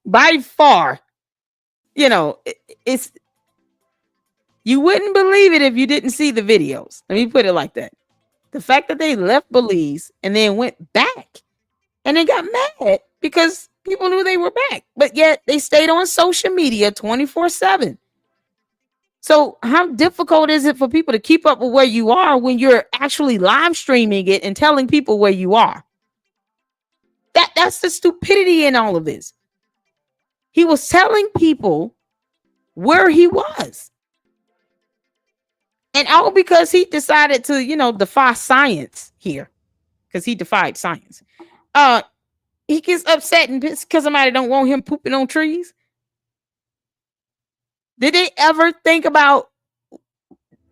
Speaker 1: by far, it's you wouldn't believe it if you didn't see the videos. Let me put it like that. The fact that they left Belize and then went back and then got mad because people knew they were back, but yet they stayed on social media 24/7. So how difficult is it for people to keep up with where you are when you're actually live streaming it and telling people where you are? That's the stupidity in all of this. He was telling people where he was. And all because he decided to, defy science here. Because he defied science. He gets upset and pissed because somebody don't want him pooping on trees. Did they ever think about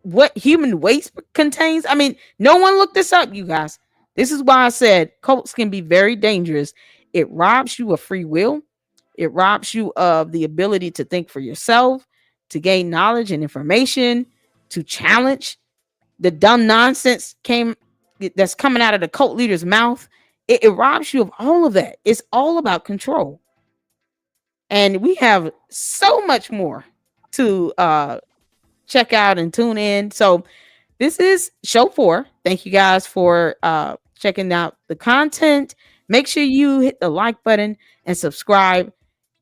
Speaker 1: what human waste contains? I mean, no one looked this up, you guys. This is why I said cults can be very dangerous. It robs you of free will. It robs you of the ability to think for yourself, to gain knowledge and information, to challenge the dumb nonsense that's coming out of the cult leader's mouth. It robs you of all of that. It's all about control. And we have so much more to check out and tune in. So this is show 4. Thank you guys for checking out the content. Make sure you hit the like button and subscribe.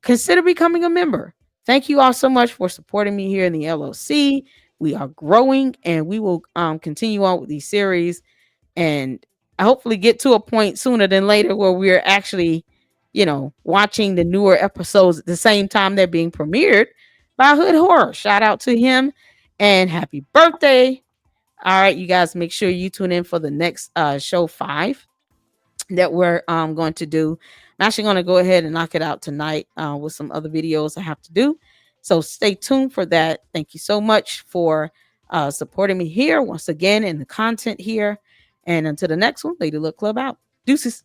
Speaker 1: Consider becoming a member. Thank you all so much for supporting me here in the LOC. We are growing and we will continue on with these series and hopefully get to a point sooner than later where we're actually, watching the newer episodes at the same time they're being premiered by Hood Horror. Shout out to him and happy birthday. All right, you guys, make sure you tune in for the next show 5 that we're going to do. I'm actually going to go ahead and knock it out tonight with some other videos I have to do. So stay tuned for that. Thank you so much for supporting me here once again in the content here. And until the next one, Lady Luck Club out. Deuces.